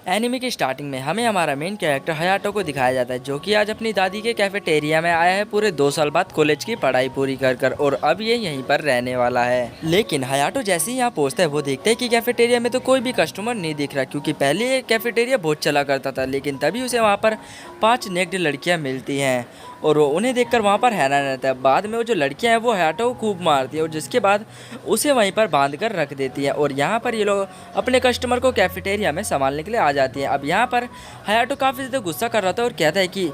Anime की starting में हमें हमारा मेन कैरेक्टर हयाटो को दिखाया जाता है, जो कि आज अपनी दादी के कैफेटेरिया में आया है पूरे 2 साल बाद कॉलेज की पढ़ाई पूरी कर कर, और अब ये यहीं पर रहने वाला है। लेकिन हयाटो जैसे ही यहाँ पहुँचता है वो देखता है कि कैफेटेरिया में तो कोई भी कस्टमर नहीं दिख रहा, क्योंकि पहले ये कैफेटेरिया बहुत चला करता था। लेकिन तभी उसे वहाँ पर 5 नेक्ड लड़कियाँ मिलती हैं और वो उन्हें देखकर वहाँ पर हैरान रहता है। बाद में वो जो लड़कियाँ हैं वो हयाटो को खूब मारती है और जिसके बाद उसे वहीं पर बांध कर रख देती है, और यहाँ पर ये लोग अपने कस्टमर को कैफेटेरिया में संभालने के लिए आ जाती हैं। अब यहाँ पर हयाटो काफ़ी ज़्यादा गुस्सा कर रहा था और कहता है कि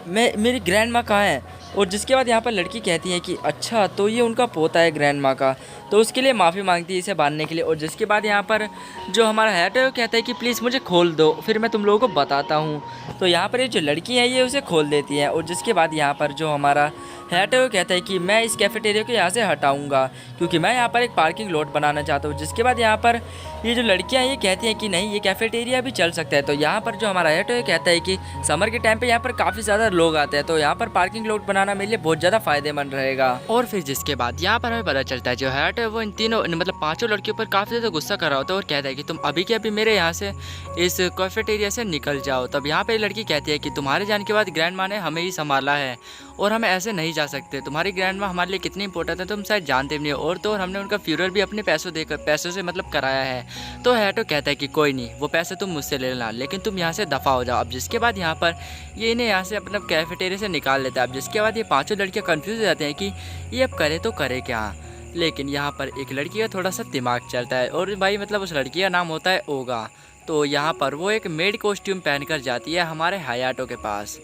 मेरी ग्रैंड माँ कहाँ है, और जिसके बाद यहाँ पर लड़की कहती है कि अच्छा तो ये उनका पोता है ग्रैंड माँ का, तो उसके लिए माफ़ी मांगती है इसे बांधने के लिए। और जिसके बाद यहाँ पर जो हमारा हयाटो है वो कहता है कि प्लीज़ मुझे खोल दो, फिर मैं तुम लोगों को बताता हूँ। तो यहाँ पर ये जो लड़की है ये उसे खोल देती है, और जिसके बाद यहाँ पर जो हमारा हयाटो कहता है कि मैं इस कैफेटेरिया को यहाँ से हटाऊँगा, क्योंकि मैं यहाँ पर एक पार्किंग लॉट बनाना चाहता हूँ। जिसके बाद यहाँ पर ये जो लड़कियाँ ये कहती हैं कि नहीं, ये कैफेटेरिया भी चल सकता है। तो यहाँ पर जो हमारा हयाटो कहता है कि समर के टाइम पे यहाँ पर काफ़ी ज़्यादा लोग आते हैं, तो यहाँ पर पार्किंग लॉट बनाना मेरे लिए बहुत ज़्यादा फायदेमंद रहेगा। और फिर जिसके बाद यहाँ पर हमें पता चलता है जो हयाटो है वो इन तीनों मतलब 5 लड़कियों पर काफ़ी ज़्यादा गुस्सा कर रहा होता है और कहता है कि तुम अभी के अभी मेरे यहाँ से इस कैफेटेरिया से निकल जाओ। तब यहाँ पर लड़की कहती है कि तुम्हारे जाने के बाद ग्रैंड माँ ने हमें ही संभाला है और हम ऐसे नहीं जा सकते। तुम्हारी ग्रैंड माँ हमारे लिए कितनी इंपॉर्टेंट है तुम शायद जानते भी नहीं हो, और तो और हमने उनका फ्यूनरल भी अपने पैसों से मतलब कराया है। तो हयाटो कहता है कि कोई नहीं, वो पैसे तुम मुझसे ले लेना, लेकिन तुम यहाँ से दफ़ा हो जाओ। अब जिसके बाद यहाँ पर ये इन्हें यहाँ से अपना कैफेटेरिया से निकाल लेता है। अब जिसके बाद ये 5 लड़कियाँ कन्फ्यूज़ हो जाते हैं कि ये अब करे तो करे क्या। लेकिन यहाँ पर एक लड़की का थोड़ा सा दिमाग चलता है, और भाई मतलब उस लड़की का नाम होता है ओगा। तो यहाँ पर वो एक मेड कॉस्ट्यूम पहनकर जाती है हमारे हयाटो के पास।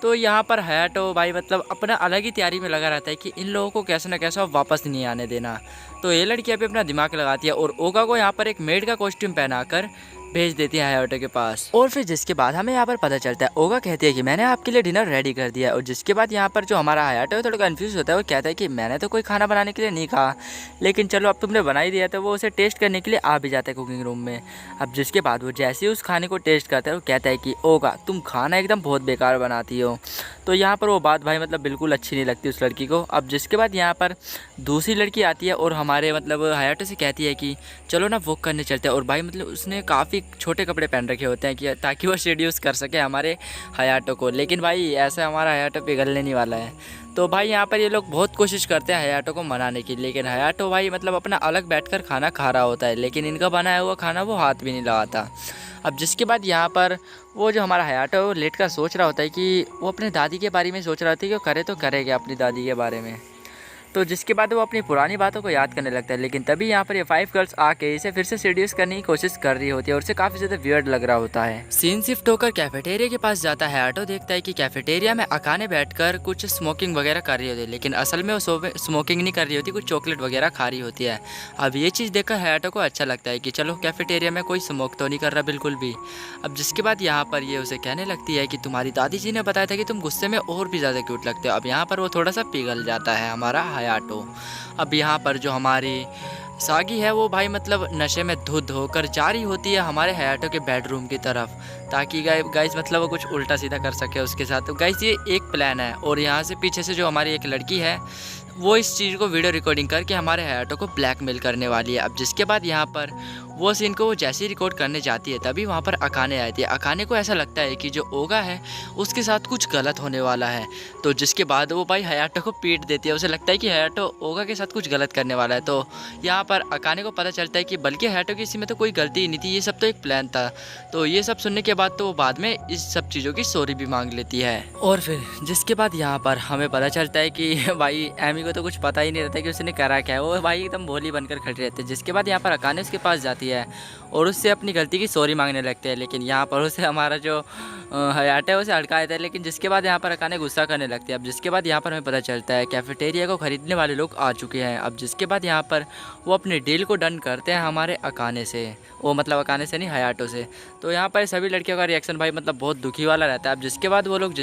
तो यहाँ पर हयाटो भाई मतलब अपना अलग ही तैयारी में लगा रहता है कि इन लोगों को कैसे ना कैसे वापस नहीं आने देना। तो ये लड़की अभी अपना दिमाग लगाती है और ओगा को यहाँ पर एक मेड का कॉस्ट्यूम पहनाकर भेज देती है हयाटो के पास। और फिर जिसके बाद हमें यहाँ पर पता चलता है ओगा कहती है कि मैंने आपके लिए डिनर रेडी कर दिया है। और जिसके बाद यहाँ पर जो हमारा हयाटो है थोड़ा कंफ्यूज होता है, वो कहता है कि मैंने तो कोई खाना बनाने के लिए नहीं कहा, लेकिन चलो अब तुमने बना ही दिया, तो वो उसे टेस्ट करने के लिए आ भी जाता है कुकिंग रूम में। अब जिसके बाद वो जैसे ही उस खाने को टेस्ट करता है वो कहता है कि ओगा तुम खाना एकदम बहुत बेकार बनाती हो। तो यहाँ पर वो बात भाई मतलब बिल्कुल अच्छी नहीं लगती उस लड़की को। अब जिसके बाद यहाँ पर दूसरी लड़की आती है और हमारे मतलब हयाटो से कहती है कि चलो ना वॉक करने चलते हैं। और भाई मतलब उसने काफ़ी छोटे कपड़े पहन रखे होते हैं कि ताकि वो सेड्यूस कर सके हमारे हयाटो को, लेकिन भाई ऐसा हमारा हयाटो पिघलने नहीं वाला है। तो भाई यहाँ पर ये लोग बहुत कोशिश करते हैं हयाटो को मनाने की, लेकिन हयाटो भाई मतलब अपना अलग बैठकर खाना खा रहा होता है, लेकिन इनका बनाया हुआ खाना वो हाथ भी नहीं लगाता। अब जिसके बाद यहाँ पर वो जो हमारा हयाटो है वो लेट कर सोच रहा होता है कि वो अपने दादी के बारे में सोच रहा होता है कि वो करे तो करे क्या अपनी दादी के बारे में। तो जिसके बाद वो अपनी पुरानी बातों को याद करने लगता है, लेकिन तभी यहाँ पर ये 5 गर्ल्स आके इसे फिर से सेड्यूस करने की कोशिश कर रही होती है और उसे काफ़ी ज़्यादा वियर्ड लग रहा होता है। सीन शिफ्ट होकर कैफेटेरिया के पास जाता है। हयाटो देखता है कि कैफेटेरिया में अकाने बैठकर कुछ स्मोकिंग वगैरह कर रही होती है, लेकिन असल में वो स्मोकिंग नहीं कर रही होती, कुछ चॉकलेट वगैरह खा रही होती है। अब ये चीज़ देखकर हयाटो को अच्छा लगता है कि चलो कैफेटेरिया में कोई स्मोक तो नहीं कर रहा बिल्कुल भी। अब जिसके बाद यहाँ पर ये उसे कहने लगती है कि तुम्हारी दादी जी ने बताया था कि तुम गुस्से में और भी ज़्यादा क्यूट लगते हो। अब यहाँ पर वो थोड़ा सा पिघल जाता है हमारा हयाटो। अब यहाँ पर जो हमारी सागी है वो भाई मतलब नशे में धुत होकर जा रही होती है हमारे हयाटो के बेडरूम की तरफ, ताकि गाइस मतलब वो कुछ उल्टा सीधा कर सके उसके साथ। तो गाइस ये एक प्लान है, और यहाँ से पीछे से जो हमारी एक लड़की है वो इस चीज़ को वीडियो रिकॉर्डिंग करके हमारे हयाटो को ब्लैकमेल करने वाली है। अब जिसके बाद यहाँ पर वो सीन को वो जैसे ही रिकॉर्ड करने जाती है तभी वहाँ पर अकाने आती है। अकाने को ऐसा लगता है कि जो ओगा है उसके साथ कुछ गलत होने वाला है, तो जिसके बाद वो भाई हयाटो को पीट देती है। उसे लगता है कि हयाटो ओगा के साथ कुछ गलत करने वाला है। तो यहाँ पर अकाने को पता चलता है कि बल्कि हयाटो की इसी में तो कोई गलती ही नहीं थी, ये सब तो एक प्लान था। तो ये सब सुनने के बाद तो वो बाद में इस सब चीज़ों की सॉरी भी मांग लेती है। और फिर जिसके बाद यहाँ पर हमें पता चलता है कि भाई एमी को तो कुछ पता ही नहीं रहता कि उसने करा क्या है, वो भाई एकदम भोली बनकर खड़ी रहती है। जिसके बाद यहाँ पर अकाने उसके पास जाती है और उससे अपनी गलती की सॉरी मांगने लगते हैं, लेकिन यहाँ पर उसे हमारा जो हयाटो है उसे अड़का देता है। लेकिन जिसके बाद यहाँ पर अकाने गुस्सा करने लगती है। अब जिसके बाद यहाँ पर हमें पता चलता है कैफेटेरिया को ख़रीदने वाले लोग आ चुके हैं। अब जिसके बाद यहाँ पर वो अपने डील को डन करते हैं हमारे अकाने से, वो मतलब अकाने से नहीं हयाटो से। तो यहाँ पर सभी लड़कियों का रिएक्शन भाई मतलब बहुत दुखी वाला रहता है। अब जिसके बाद वो लोग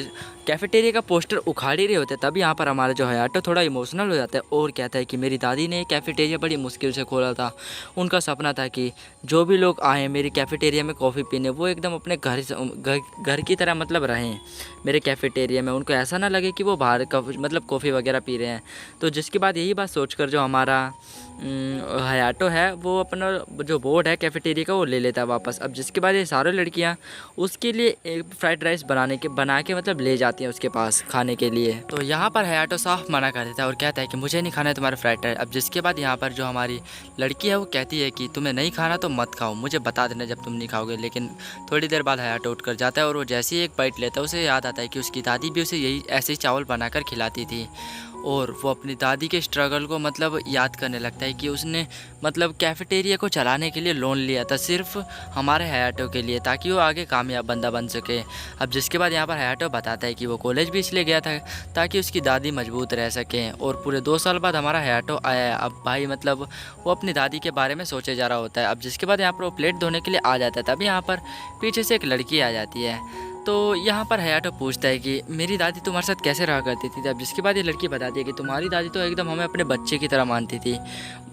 कैफेटेरिया का पोस्टर उखाड़ ही रहे होते हैं, तब यहाँ पर हमारा जो हयाटो थोड़ा इमोशनल हो जाता है और कहता है कि मेरी दादी ने कैफेटेरिया बड़ी मुश्किल से खोला था, उनका सपना था कि जो भी लोग आएँ मेरी कैफ़ेटेरिया में कॉफ़ी पीने, वो एकदम अपने घर की तरह मतलब रहें मेरे कैफ़ेटेरिया में। उनको ऐसा ना लगे कि वो बाहर का मतलब कॉफ़ी वगैरह पी रहे हैं। तो जिसके बाद यही बात सोचकर जो हमारा हयाटो है वो अपना जो बोर्ड है कैफ़ेटेरिया का वो ले लेता है वापस। अब जिसके बाद ये सारी लड़कियाँ उसके लिए एक फ्राइड राइस बना के मतलब ले जाती हैं उसके पास खाने के लिए। तो यहाँ पर हयाटो साफ मना कर देता है और कहता है कि मुझे नहीं खाना है तुम्हारा फ्राइड राइस। अब जिसके बाद यहाँ पर जो हमारी लड़की है वो कहती है कि तुम्हें नहीं खाना तो मत खाओ, मुझे बता देना जब तुम नहीं खाओगे। लेकिन थोड़ी देर बाद हयाटो उठ कर जाता है और वो जैसे ही एक बाइट लेता है उसे याद आता है कि उसकी दादी भी उसे यही ऐसे ही चावल बनाकर खिलाती थी। और वो अपनी दादी के स्ट्रगल को मतलब याद करने लगता है कि उसने मतलब कैफ़ेटेरिया को चलाने के लिए लोन लिया था सिर्फ हमारे हयाटो के लिए, ताकि वो आगे कामयाब बंदा बन सके। अब जिसके बाद यहाँ पर हयाटो बताता है कि वो कॉलेज भी इसलिए गया था ताकि उसकी दादी मजबूत रह सकें। और पूरे 2 साल बाद हमारा हयाटो आया है। अब भाई मतलब वो अपनी दादी के बारे में सोचे जा रहा होता है। अब जिसके बाद यहाँ पर वो प्लेट धोने के लिए आ जाता है, तभी यहाँ पर पीछे से एक लड़की आ जाती है। तो यहाँ पर हयाटो पूछता है कि मेरी दादी तुम्हारे साथ कैसे रहा करती थी। अब जिसके बाद ये लड़की बताती है कि तुम्हारी दादी तो एकदम हमें अपने बच्चे की तरह मानती थी,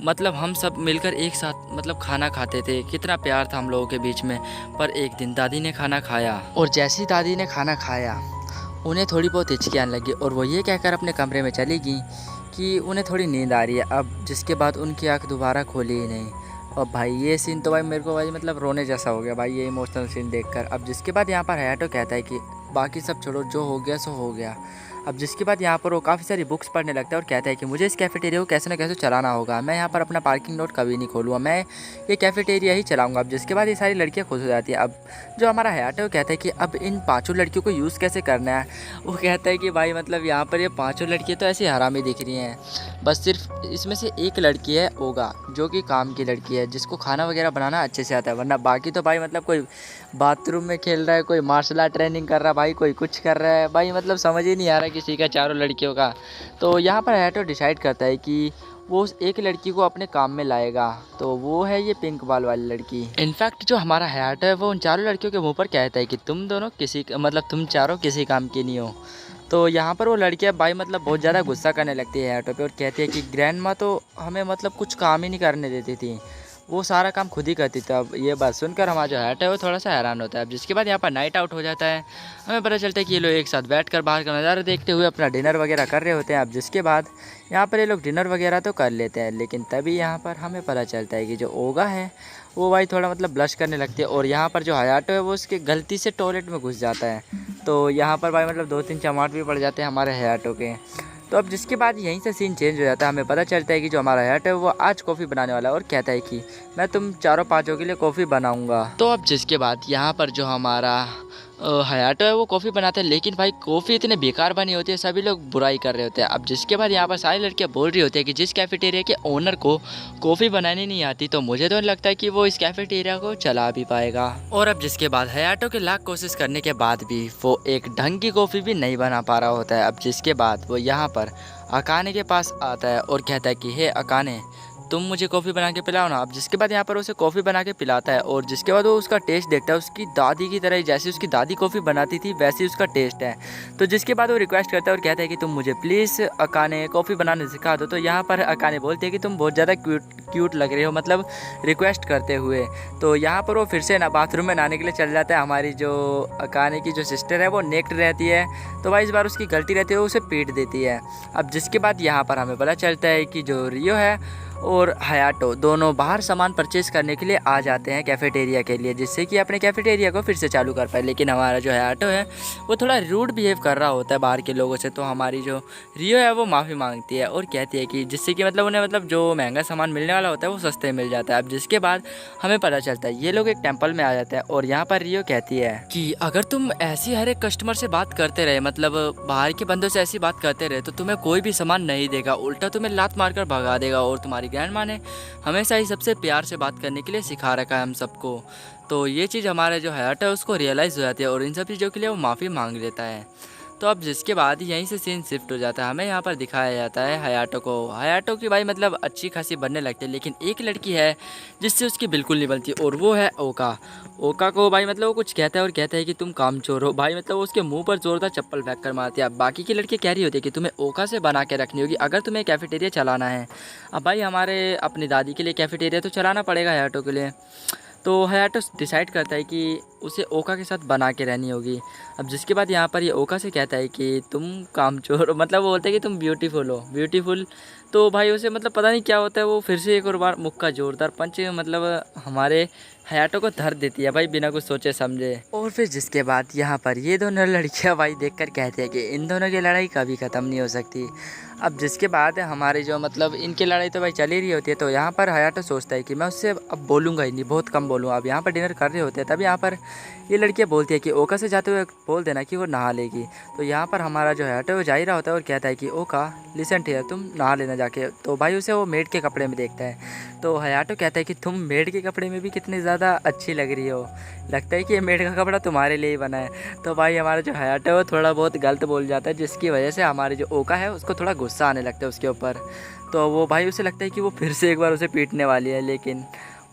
मतलब हम सब मिलकर एक साथ मतलब खाना खाते थे, कितना प्यार था हम लोगों के बीच में। पर एक दिन दादी ने खाना खाया और जैसे ही दादी ने खाना खाया उन्हें थोड़ी बहुत हिचकी आने लगी और वो ये कहकर अपने कमरे में चली गई कि उन्हें थोड़ी नींद आ रही है। अब जिसके बाद उनकी आँख दोबारा खोली ही नहीं। और भाई ये सीन तो भाई मेरे को भाई मतलब रोने जैसा हो गया भाई ये इमोशनल सीन देखकर। अब जिसके बाद यहाँ पर हयाटो कहता है कि बाकी सब छोड़ो, जो हो गया सो हो गया। अब जिसके बाद यहाँ पर वो काफ़ी सारी बुक्स पढ़ने लगता है और कहता है कि मुझे इस कैफ़ेटेरिया को कैसे ना कैसे चलाना होगा, मैं यहाँ पर अपना पार्किंग लॉट कभी नहीं खोलूँगा, मैं ये कैफ़ेटेरिया ही चलाऊँगा। अब जिसके बाद ये सारी लड़कियाँ खुश हो जाती है। अब जो हमारा हयाटो कहता है कि अब इन 5 लड़कियों को यूज़ कैसे करना है। वो कहता है कि भाई मतलब यहाँ पर ये 5 लड़कियाँ तो ऐसी हरामी दिख रही हैं, बस सिर्फ इसमें से एक लड़की है ओगा जो कि काम की लड़की है, जिसको खाना वगैरह बनाना अच्छे से आता है। वरना बाकी तो भाई मतलब कोई बाथरूम में खेल रहा है, कोई मार्शल आर्ट ट्रेनिंग कर रहा है, भाई कोई कुछ कर रहा है, भाई मतलब समझ ही नहीं आ रहा किसी का, चारों लड़कियों का। तो यहाँ पर हयाटो डिसाइड करता है कि वो उस एक लड़की को अपने काम में लाएगा। तो वो है ये पिंक बाल वाली लड़की। इनफैक्ट जो हमारा हयाटो है वो उन चारों लड़कियों के मुँह पर कहता है कि तुम दोनों किसी मतलब तुम चारों किसी काम की नहीं हो। तो यहाँ पर वो लड़कियाँ भाई मतलब बहुत ज़्यादा गुस्सा करने लगती है हयाटो पे और कहती है कि ग्रैंड माँ तो हमें मतलब कुछ काम ही नहीं करने देती थी, वो सारा काम खुद ही करती थी। अब ये बात सुनकर हमारा जो हयाटो है वो थोड़ा सा हैरान होता है। अब जिसके बाद यहाँ पर नाइट आउट हो जाता है, हमें पता चलता है कि ये लोग एक साथ बैठकर बाहर का नज़ारा देखते हुए अपना डिनर वगैरह कर रहे होते हैं। अब जिसके बाद यहाँ पर ये लोग डिनर वगैरह तो कर लेते हैं, लेकिन तभी यहाँ पर हमें पता चलता है कि जो ओगा है वो भाई थोड़ा मतलब ब्लश करने लगती है और यहाँ पर जो हयाटो है वो उसके गलती से टॉयलेट में घुस जाता है। तो यहाँ पर भाई मतलब 2-3 चमाट भी पड़ जाते हैं हमारे हयाटो के। तो अब जिसके बाद यहीं से सीन चेंज हो जाता है, हमें पता चलता है कि जो हमारा हयाटो है वो आज कॉफ़ी बनाने वाला है और कहता है कि मैं तुम चारों पाँचों के लिए कॉफ़ी बनाऊंगा। तो अब जिसके बाद यहाँ पर जो हमारा हयाटो है वो कॉफ़ी बनाता है, लेकिन भाई कॉफ़ी इतने बेकार बनी होती है, सभी लोग बुराई कर रहे होते हैं। अब जिसके बाद यहाँ पर सारी लड़कियाँ बोल रही होती है कि जिस कैफ़ेटेरिया के ओनर को कॉफ़ी बनानी नहीं आती, तो मुझे तो लगता है कि वो इस कैफ़ेटेरिया को चला भी पाएगा। और अब जिसके बाद हयाटो के लाख कोशिश करने के बाद भी वो एक ढंग की कॉफ़ी भी नहीं बना पा रहा होता है। अब जिसके बाद वो यहाँ पर अकाने के पास आता है और कहता है कि हे अकाने, तुम मुझे कॉफ़ी बना के पिलाओ ना। अब जिसके बाद यहाँ पर उसे कॉफ़ी बना के पिलाता है और जिसके बाद वो उसका टेस्ट देखता है, उसकी दादी की तरह ही, जैसे उसकी दादी कॉफ़ी बनाती थी वैसे ही उसका टेस्ट है। तो जिसके बाद वो रिक्वेस्ट करता है और कहता है कि तुम मुझे प्लीज़ अकाने कॉफ़ी बनाने सिखा दो। तो यहाँ पर अकाने बोलते हैं कि तुम बहुत ज़्यादा क्यूट लग रहे हो, मतलब रिक्वेस्ट करते हुए। तो यहाँ पर वो फिर से ना बाथरूम में नहाने के लिए चल जाता है। हमारी जो अकाने की जो सिस्टर है वो नेक्ड रहती है, तो भाई इस बार उसकी गलती रहती है, वो उसे पीट देती है। अब जिसके बाद यहाँ पर हमें पता चलता है कि जो रियो है और हयाटो दोनों बाहर सामान परचेज़ करने के लिए आ जाते हैं कैफ़ेटेरिया के लिए, जिससे कि अपने कैफ़ेटेरिया को फिर से चालू कर पाए। लेकिन हमारा जो हयाटो है वो थोड़ा रूड बिहेव कर रहा होता है बाहर के लोगों से। तो हमारी जो रियो है वो माफ़ी मांगती है और कहती है कि जिससे कि मतलब उन्हें मतलब जो महंगा सामान मिलने वाला होता है वो सस्ते मिल जाता है। अब जिसके बाद हमें पता चलता है ये लोग एक टेम्पल में आ जाते हैं और यहाँ पर रियो कहती है कि अगर तुम ऐसी हर एक कस्टमर से बात करते रहे, मतलब बाहर के बंदों से ऐसी बात करते रहे, तो तुम्हें कोई भी सामान नहीं देगा, उल्टा तुम्हें लात मारकर भगा देगा। और तुम्हारी ग्रैंड माँ ने हमेशा ही सबसे प्यार से बात करने के लिए सिखा रखा है हम सबको। तो ये चीज़ हमारे जो हयाटो है उसको रियलाइज़ हो जाती है और इन सब चीज़ों के लिए वो माफ़ी मांग लेता है। तो अब जिसके बाद यहीं से सीन शिफ्ट हो जाता है, हमें यहाँ पर दिखाया जाता है हयाटो को। हयाटो की भाई मतलब अच्छी खासी बनने लगती है, लेकिन एक लड़की है जिससे उसकी बिल्कुल नहीं बनती, और वो है ओका। ओका को भाई मतलब वो कुछ कहता है और कहता है कि तुम कामचोर हो भाई, मतलब वो उसके मुंह पर जोरदार चप्पल फेंक कर मारती है। अब बाकी की लड़की कह रही होती है कि तुम्हें ओका से बना के रखनी होगी अगर तुम्हें कैफेटेरिया चलाना है। अब भाई हमारे अपनी दादी के लिए कैफेटेरिया तो चलाना पड़ेगा हयाटो के लिए। तो हयाटो डिसाइड करता है कि उसे ओका के साथ बना के रहनी होगी। अब जिसके बाद यहाँ पर ये ओका से कहता है कि तुम कामचोर हो, मतलब वो बोलता है कि तुम ब्यूटीफुल हो, ब्यूटीफुल। तो भाई उसे मतलब पता नहीं क्या होता है, वो फिर से एक और बार मुक्का जोरदार पंच मतलब हमारे हयाटो को धर देती है भाई बिना कुछ सोचे समझे। और फिर जिसके बाद यहाँ पर ये दोनों लड़कियाँ भाई देखकर कहती है कि इन दोनों की लड़ाई कभी ख़त्म नहीं हो सकती। अब जिसके बाद हमारे जो मतलब इनकी लड़ाई तो भाई चली रही होती है, तो यहाँ पर हयाटो सोचता है कि मैं उससे अब बोलूँगा ही नहीं, बहुत कम बोलूँगा। अब यहाँ पर डिनर कर रहे होते हैं, तब यहाँ पर ये लड़कियाँ बोलती है कि ओका से जाते हुए बोल देना कि वो नहा लेगी। तो यहाँ पर हमारा जो हयाटो वो जा ही रहा होता है और कहता है कि ओका लिसन टू, तुम नहा लेना जाके। तो भाई उसे वो मेड के कपड़े में देखता है। तो हयाटो कहता है कि तुम मेड के कपड़े में भी कितनी ज़्यादा अच्छी लग रही हो, लगता है कि ये मेड का कपड़ा तुम्हारे लिए ही बना है। तो भाई हमारा जो हयाटो है वो थोड़ा बहुत गलत बोल जाता है, जिसकी वजह से हमारे जो ओका है उसको थोड़ा गुस्सा आने लगता है उसके ऊपर। तो वो भाई उसे लगता है कि वो फिर से एक बार उसे पीटने वाली है, लेकिन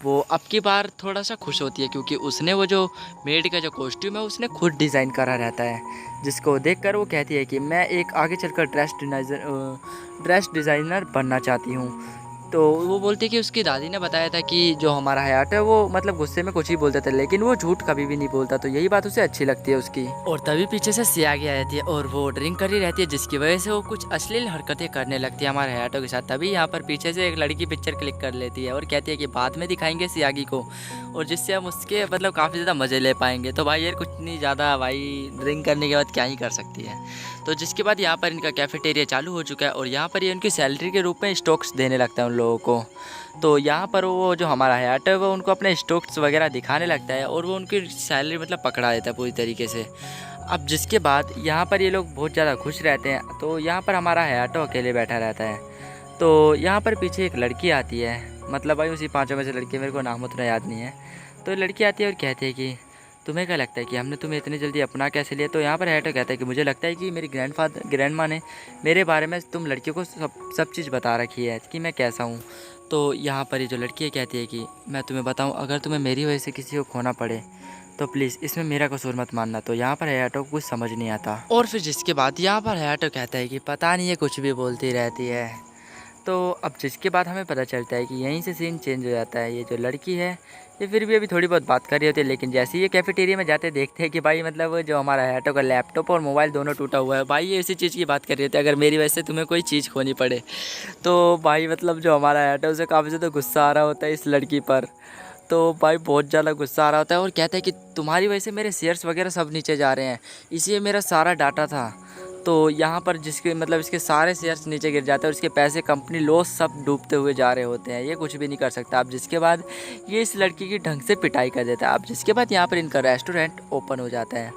वो अब की बार थोड़ा सा खुश होती है क्योंकि उसने वो जो मेड का जो कॉस्ट्यूम है उसने खुद डिज़ाइन करा रहता है, जिसको देखकर वो कहती है कि मैं एक आगे चलकर ड्रेस डिज़ाइनर बनना चाहती हूँ। तो वो बोलती है कि उसकी दादी ने बताया था कि जो हमारा हयाटो है वो मतलब गुस्से में कुछ ही बोलता था, लेकिन वो झूठ कभी भी नहीं बोलता। तो यही बात उसे अच्छी लगती है उसकी। और तभी पीछे से सियागी आ जाती है और वो ड्रिंक कर ही रहती है, जिसकी वजह से वो कुछ अश्लील हरकतें करने लगती है हमारे हयाटो के साथ। तभी यहाँ पर पीछे से एक लड़की पिक्चर क्लिक कर लेती है और कहती है कि बाद में दिखाएंगे सियागी को, और जिससे हम उसके मतलब काफ़ी ज़्यादा मज़े ले पाएंगे। तो भाई यार कुछ नहीं ज़्यादा भाई ड्रिंक करने के बाद क्या ही कर सकती है। तो जिसके बाद यहाँ पर इनका कैफेटेरिया चालू हो चुका है और यहाँ पर ये उनकी सैलरी के रूप में स्टॉक्स देने लगता है उन लोगों को। तो यहाँ पर वो जो हमारा हयाटो है वो उनको अपने स्टॉक्स वगैरह दिखाने लगता है और वो उनकी सैलरी मतलब पकड़ा देता है पूरी तरीके से। अब जिसके बाद यहाँ पर ये लोग बहुत ज़्यादा खुश रहते हैं। तो यहाँ पर हमारा हयाटो अकेले बैठा रहता है। तो यहाँ पर पीछे एक लड़की आती है, मतलब भाई उसी पाँचों में से लड़की, मेरे को नाम उतना याद नहीं है। तो लड़की आती है और कहती है कि तुम्हें क्या लगता है कि हमने तुम्हें इतनी जल्दी अपना कैसे लिया। तो यहाँ पर हयाटो कहता है कि मुझे लगता है कि मेरी ग्रैंड माँ ने मेरे बारे में तुम लड़कियों को सब चीज़ बता रखी है कि मैं कैसा हूँ। तो यहाँ पर ये जो लड़की है कहती है कि मैं तुम्हें बताऊँ, अगर तुम्हें मेरी वजह से किसी को खोना पड़े तो प्लीज़ इसमें मेरा कसूर मत मानना। तो यहाँ पर हयाटो को कुछ समझ नहीं आता। और फिर जिसके बाद यहाँ पर हयाटो कहता है कि पता नहीं ये कुछ भी बोलती रहती है। तो अब जिसके बाद हमें पता चलता है कि यहीं से सीन चेंज हो जाता है। ये जो लड़की है ये फिर भी अभी थोड़ी बहुत बात कर रही होती है, लेकिन जैसे ही ये कैफेटेरिया में जाते देखते हैं कि भाई मतलब जो हमारा हयाटो का लैपटॉप और मोबाइल दोनों टूटा हुआ है। भाई ये इसी चीज़ की बात कर रही होती है, अगर मेरी वजह से तुम्हें कोई चीज़ खोनी पड़े। तो भाई मतलब जो हमारा हयाटो है उसे काफ़ी ज़्यादा गुस्सा आ रहा होता है इस लड़की पर। तो भाई बहुत ज़्यादा गुस्सा आ रहा होता है और कहता है कि तुम्हारी वजह से मेरे शेयर्स वगैरह सब नीचे जा रहे हैं, इसी मेरा सारा डाटा था। तो यहाँ पर जिसके मतलब इसके सारे शेयर्स नीचे गिर जाते हैं और इसके पैसे कंपनी लॉस सब डूबते हुए जा रहे होते हैं, ये कुछ भी नहीं कर सकता। अब जिसके बाद ये इस लड़की की ढंग से पिटाई कर देता है। अब जिसके बाद यहाँ पर इनका रेस्टोरेंट ओपन हो जाता है।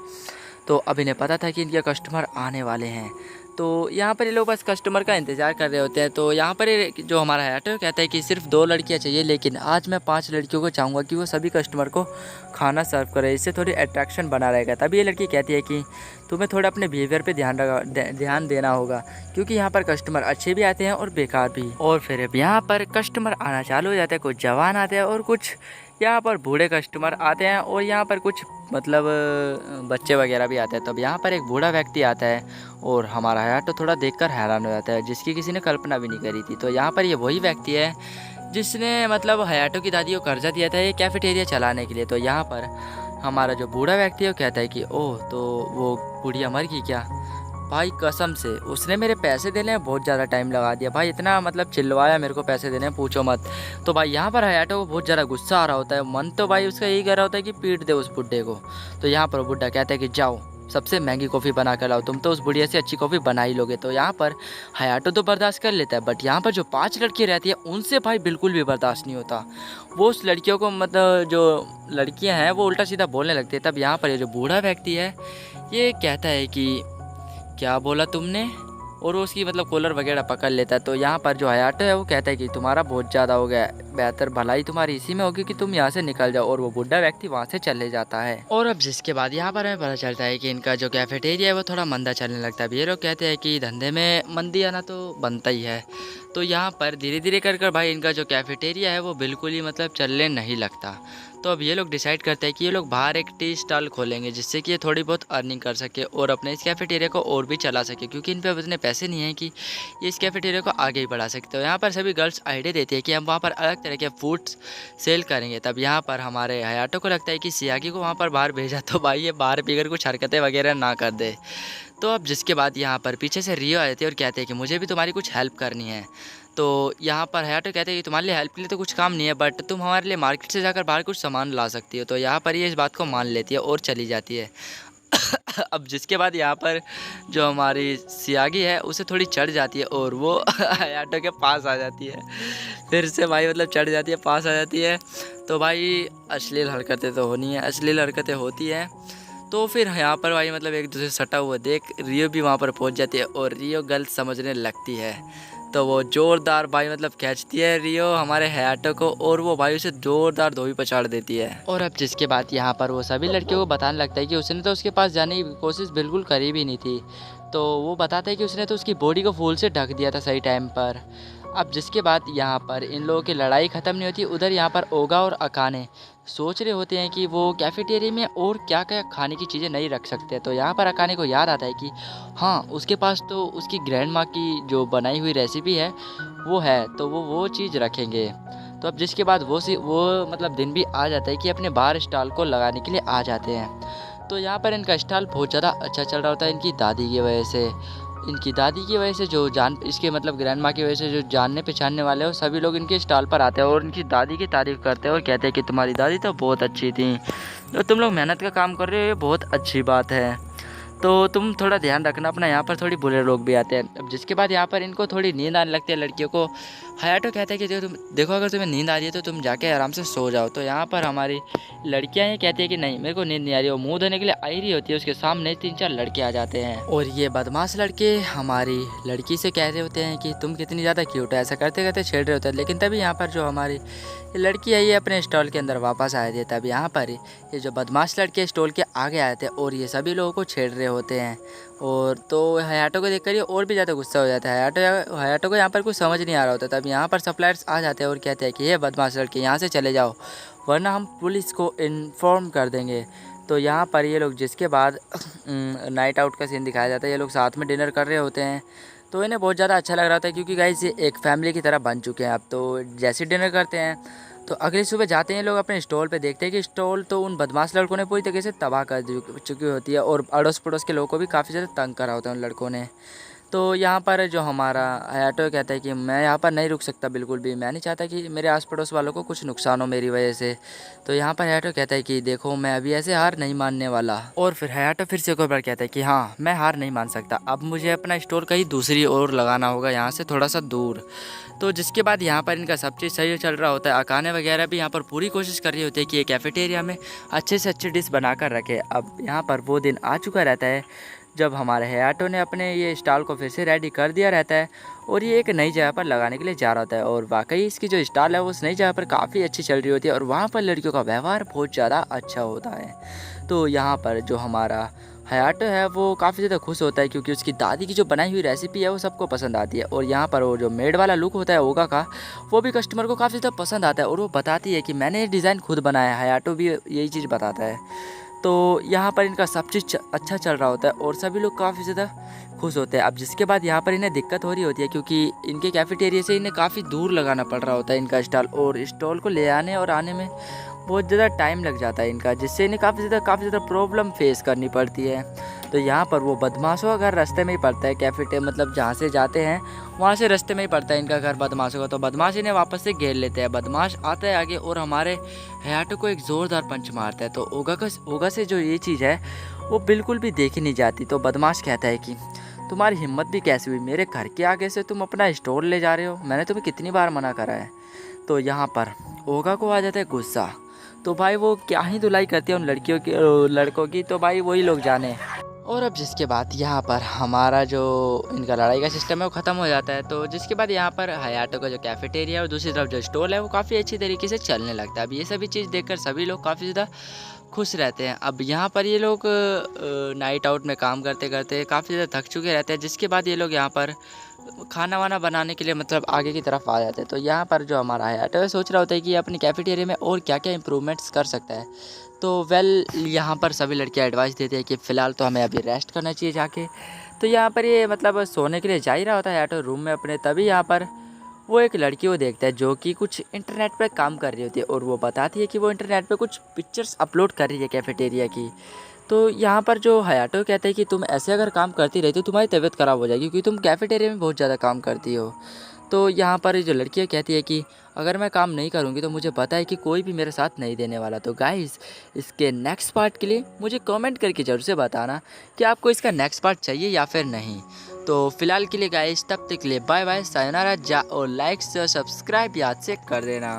तो अब इन्हें पता था कि इनके कस्टमर आने वाले हैं, तो यहाँ पर ये लोग बस कस्टमर का इंतज़ार कर रहे होते हैं। तो यहाँ पर जो हमारा हयाटो कहता है कि सिर्फ 2 लड़कियाँ चाहिए, लेकिन आज मैं 5 लड़कियों को चाहूँगा कि वो सभी कस्टमर को खाना सर्व करे, इससे थोड़ी अट्रैक्शन बना रहेगा। तभी ये लड़की कहती है कि तुम्हें थोड़ा अपने बिहेवियर पे ध्यान देना होगा, क्योंकि यहाँ पर कस्टमर अच्छे भी आते हैं और बेकार भी। और फिर अब यहाँ पर कस्टमर आना चालू हो जाते हैं, कुछ जवान आते हैं और कुछ यहाँ पर बूढ़े कस्टमर आते हैं, और यहाँ पर कुछ मतलब बच्चे वगैरह भी आते हैं। तब यहाँ पर एक बूढ़ा व्यक्ति आता है और हमारा हयाटो थोड़ा देखकर हैरान हो जाता है, जिसकी किसी ने कल्पना भी नहीं करी थी। तो यहाँ पर ये वही व्यक्ति है जिसने मतलब हयाटो की दादी को कर्जा दिया था ये कैफेटेरिया चलाने के लिए। तो यहाँ पर हमारा जो बूढ़ा व्यक्ति है वो कहता है कि ओह, तो वो बुढ़िया मर गई क्या? भाई कसम से उसने मेरे पैसे देने में बहुत ज़्यादा टाइम लगा दिया भाई, इतना मतलब चिल्लवाया मेरे को पैसे देने में, पूछो मत। तो भाई यहाँ पर हयाटो को बहुत ज़्यादा गुस्सा आ रहा होता है, मन तो भाई उसका यही कह रहा होता है कि पीट दे उस बुढ़े को। तो यहाँ पर बुढ़ा कहता है कि जाओ सबसे महंगी कॉफ़ी बना कर लाओ, तुम तो उस बुढ़िया से अच्छी कॉफ़ी बना ही लोगे। तो यहाँ पर हयाटो तो बर्दाश्त कर लेता है, बट यहाँ पर जो 5 लड़कियाँ रहती है उनसे भाई बिल्कुल भी बर्दाश्त नहीं होता। वो उस लड़कियों को मतलब जो लड़कियाँ हैं वो उल्टा सीधा बोलने लगती है। तब यहाँ पर ये जो बूढ़ा व्यक्ति है ये कहता है कि क्या बोला तुमने? और वो उसकी मतलब कॉलर वगैरह पकड़ लेता है। तो यहाँ पर जो हयाटो है वो कहता है कि तुम्हारा बहुत ज़्यादा हो गया है, बेहतर भलाई तुम्हारी इसी में होगी कि तुम यहाँ से निकल जाओ। और वो बुढ़ा व्यक्ति वहाँ से चले जाता है। और अब जिसके बाद यहाँ पर हमें पता चलता है कि इनका जो कैफेटेरिया है वो थोड़ा मंदा चलने लगता है। अब ये लोग कहते हैं कि धंधे में मंदी आना तो बनता ही है। तो यहाँ पर धीरे धीरे कर भाई इनका जो कैफेटेरिया है वो बिल्कुल ही मतलब चलने नहीं लगता। तो अब ये लोग डिसाइड करते हैं कि ये लोग बाहर एक टी स्टॉल खोलेंगे, जिससे कि ये थोड़ी बहुत अर्निंग कर सके और अपने इस कैफेटेरिया को और भी चला सके, क्योंकि इन पे अब इतने पैसे नहीं हैं कि ये इस कैफेटेरिया को आगे ही बढ़ा सकते हो। यहाँ पर सभी गर्ल्स आइडिया देती है कि हम वहाँ पर अलग तरह के फूड्स सेल करेंगे। तब यहाँ पर हमारे हयाटो को लगता है कि सियागी को वहाँ पर बाहर भेजा तो भाई ये बाहर पीकर कुछ हरकतें वगैरह ना कर दे। तो अब जिसके बाद यहाँ पर पीछे से रियो आते हैं और कहते हैं कि मुझे भी तुम्हारी कुछ हेल्प करनी है। तो यहाँ पर हयाटो कहते हैं कि तुम्हारे लिए हेल्प के लिए तो कुछ काम नहीं है, बट तुम हमारे लिए मार्केट से जाकर बाहर कुछ सामान ला सकती हो। तो यहाँ पर ये इस बात को मान लेती है और चली जाती है। अब जिसके बाद यहाँ पर जो हमारी सियागी है उसे थोड़ी चढ़ जाती है और वो हयाटो के पास आ जाती है। फिर से भाई मतलब चढ़ जाती है, पास आ जाती है। तो भाई अश्लील हरकतें तो होनी है, अश्लील हरकतें होती हैं। तो फिर यहाँ पर भाई मतलब एक दूसरे सटा हुआ देख रियो भी वहाँ पर पहुँच जाती है और रियो गलत समझने लगती है। तो वो ज़ोरदार भाई मतलब खींचती है रियो हमारे हयाटो को और वो भाई उसे ज़ोरदार धोबी पछाड़ देती है। और अब जिसके बाद यहाँ पर वो सभी लड़कियों को बताने लगता है कि उसने तो उसके पास जाने की कोशिश बिल्कुल करी भी नहीं थी। तो वो बताता है कि उसने तो उसकी बॉडी को फूल से ढक दिया था सही टाइम पर। अब जिसके बाद यहाँ पर इन लोगों की लड़ाई ख़त्म नहीं होती, उधर यहाँ पर ओगा और अकाने सोच रहे होते हैं कि वो कैफेटेरिया में और क्या क्या खाने की चीज़ें नहीं रख सकते। तो यहाँ पर अकाने को याद आता है कि हाँ उसके पास तो उसकी ग्रैंड माँ की जो बनाई हुई रेसिपी है वो है, तो वो चीज़ रखेंगे। तो अब जिसके बाद वो मतलब दिन भी आ जाता है कि अपने बार स्टॉल को लगाने के लिए आ जाते हैं। तो यहाँ पर इनका स्टॉल बहुत ज़्यादा अच्छा चल रहा होता है इनकी दादी की वजह से। इनकी दादी की वजह से जो इसके मतलब ग्रैंड माँ की वजह से जो जानने पहचानने वाले हो सभी लोग इनके स्टॉल पर आते हैं और इनकी दादी की तारीफ़ करते हैं और कहते हैं कि तुम्हारी दादी तो बहुत अच्छी थी और तुम लोग मेहनत का काम कर रहे हो, ये बहुत अच्छी बात है। तो तुम थोड़ा ध्यान रखना अपना, यहाँ पर थोड़ी बुरे लोग भी आते हैं। अब जिसके बाद यहाँ पर इनको थोड़ी नींद आने लगती है लड़कियों को। हयाटो कहता है कि देखो अगर तुम्हें नींद आ रही है तो तुम जाके आराम से सो जाओ। तो यहाँ पर हमारी लड़कियाँ ये कहती है कि नहीं मेरे को नींद नहीं आ रही। वो मुँह धोने के लिए आई रही होती है, उसके सामने 3-4 लड़के आ जाते हैं और ये बदमाश लड़के हमारी लड़की से कह रहे होते हैं कि तुम कितनी ज़्यादा क्यूट है, ऐसा करते करते छेड़ रहे होते हैं। लेकिन तभी यहाँ पर जो हमारी लड़की है ये अपने स्टॉल के अंदर वापस आए थे। तब यहाँ पर ये जो बदमाश लड़के स्टॉल के आगे आए थे और ये सभी लोगों को छेड़ रहे होते हैं। और तो हयाटो को देखकर ये और भी ज़्यादा गुस्सा हो जाता है। हयाटो को यहाँ पर कुछ समझ नहीं आ रहा होता। तब यहाँ पर सप्लायर्स आ जाते हैं और कहते हैं कि ये बदमाश लड़के यहाँ से चले जाओ वरना हम पुलिस को इन्फॉर्म कर देंगे। तो यहाँ पर ये लोग जिसके बाद नाइट आउट का सीन दिखाया जाता है। ये लोग साथ में डिनर कर रहे होते हैं तो इन्हें बहुत ज़्यादा अच्छा लग रहा होता है क्योंकि गाइस ये एक फैमिली की तरह बन चुके हैं अब। तो जैसे डिनर करते हैं तो अगली सुबह जाते हैं लोग अपने स्टॉल पे, देखते हैं कि स्टॉल तो उन बदमाश लड़कों ने पूरी तरीके से तबाह कर चुकी होती है और अड़ोस पड़ोस के लोगों को भी काफ़ी ज़्यादा तंग करा होता है उन लड़कों ने। तो यहाँ पर जो हमारा हयाटो कहता है कि मैं यहाँ पर नहीं रुक सकता बिल्कुल भी, मैं नहीं चाहता कि मेरे आस पड़ोस वालों को कुछ नुकसान हो मेरी वजह से। तो यहाँ पर हयाटो कहता है कि देखो मैं अभी ऐसे हार नहीं मानने वाला। और फिर हयाटो फिर से एक बार कहता है कि हाँ मैं हार नहीं मान सकता, अब मुझे अपना स्टोर कहीं दूसरी ओर लगाना होगा, यहाँ से थोड़ा सा दूर। तो जिसके बाद यहाँ पर इनका सब चीज़ सही चल रहा होता है। अकाने वगैरह भी यहाँ पर पूरी कोशिश कर रही होती है कि ये कैफेटेरिया में अच्छे से अच्छी डिश बना कर रखे। अब यहाँ पर वो दिन आ चुका रहता है जब हमारे हयाटो ने अपने ये स्टॉल को फिर से रेडी कर दिया रहता है और ये एक नई जगह पर लगाने के लिए जा रहा होता है। और वाकई इसकी जो स्टॉल है वो उस नई जगह पर काफ़ी अच्छी चल रही होती है और वहाँ पर लड़कियों का व्यवहार बहुत ज़्यादा अच्छा होता है। तो यहाँ पर जो हमारा हयाटो है वो काफ़ी ज़्यादा खुश होता है क्योंकि उसकी दादी की जो बनाई हुई रेसिपी है वो सबको पसंद आती है। और यहाँ पर वो जो मेड वाला लुक होता है ओगा का वो भी कस्टमर को काफ़ी ज़्यादा पसंद आता है और वो बताती है कि मैंने ये डिज़ाइन खुद बनाया है। हयाटो भी यही चीज़ बताता है। तो यहाँ पर इनका सब चीज़ अच्छा चल रहा होता है और सभी लोग काफ़ी ज़्यादा खुश होते हैं। अब जिसके बाद यहाँ पर इन्हें दिक्कत हो रही होती है क्योंकि इनके कैफेटेरिया से इन्हें काफ़ी दूर लगाना पड़ रहा होता है इनका स्टॉल, और स्टॉल को ले आने और आने में बहुत ज़्यादा टाइम लग जाता है इनका, जिससे इन्हें काफ़ी ज़्यादा प्रॉब्लम फेस करनी पड़ती है। तो यहाँ पर वो बदमाशों का घर रास्ते में ही पड़ता है, कैफेटे मतलब जहाँ से जाते हैं वहाँ से रास्ते में ही पड़ता है इनका घर बदमाशों का। तो बदमाश इन्हें वापस से घेर लेते हैं। बदमाश आता है आगे और हमारे हयाटो को एक ज़ोरदार पंच मारता है। तो ओगा से जो ये चीज़ है वो बिल्कुल भी देखी नहीं जाती। तो बदमाश कहता है कि तुम्हारी हिम्मत भी कैसी हुई, मेरे घर के आगे से तुम अपना स्टोर ले जा रहे हो, मैंने तुम्हें कितनी बार मना करा है। तो यहाँ पर ओगा को आ जाता है गुस्सा। तो भाई वो क्या ही धुलाई करती है उन लड़कों की, तो भाई वही लोग जाने। और अब जिसके बाद यहाँ पर हमारा जो इनका लड़ाई का सिस्टम है वो ख़त्म हो जाता है। तो जिसके बाद यहाँ पर हयाटो का जो कैफेटेरिया है और दूसरी तरफ जो स्टॉल है वो काफ़ी अच्छी तरीके से चलने लगता है। अब ये सभी चीज़ देखकर सभी लोग काफ़ी ज़्यादा खुश रहते हैं। अब यहाँ पर ये लोग नाइट आउट में काम करते करते काफ़ी ज़्यादा थक चुके रहते हैं। जिसके बाद ये लोग यहाँ पर खाना वाना बनाने के लिए मतलब आगे की तरफ आ जाते हैं। तो यहाँ पर जो हमारा हयाटो है सोच रहा होता है कि अपनी कैफेटेरिया में और क्या क्या इम्प्रूवमेंट्स कर सकता है। तो यहाँ पर सभी लड़कियाँ एडवाइस देते हैं कि फ़िलहाल तो हमें अभी रेस्ट करना चाहिए जाके। तो यहाँ पर ये मतलब सोने के लिए जा ही रहा होता है हयाटो रूम में अपने, तभी यहाँ पर वो एक लड़की को देखता है जो कि कुछ इंटरनेट पे काम कर रही होती है और वो बताती है कि वो इंटरनेट पे कुछ पिक्चर्स अपलोड कर रही है कैफेटेरिया की। तो यहाँ पर जो हयाटो कहते हैं कि तुम ऐसे अगर काम करती रही तो तुम्हारी तबीयत ख़राब हो जाएगी क्योंकि तुम कैफेटेरिया में बहुत ज़्यादा काम करती हो। तो यहाँ पर जो लड़कियाँ कहती है कि अगर मैं काम नहीं करूँगी तो मुझे पता है कि कोई भी मेरे साथ नहीं देने वाला। तो गाइस इसके नेक्स्ट पार्ट के लिए मुझे कमेंट करके ज़रूर से बताना कि आपको इसका नेक्स्ट पार्ट चाहिए या फिर नहीं। तो फिलहाल के लिए गाइस तब तक के लिए बाय बाय, सायोनारा, जा और लाइक से सब्सक्राइब याद से कर देना।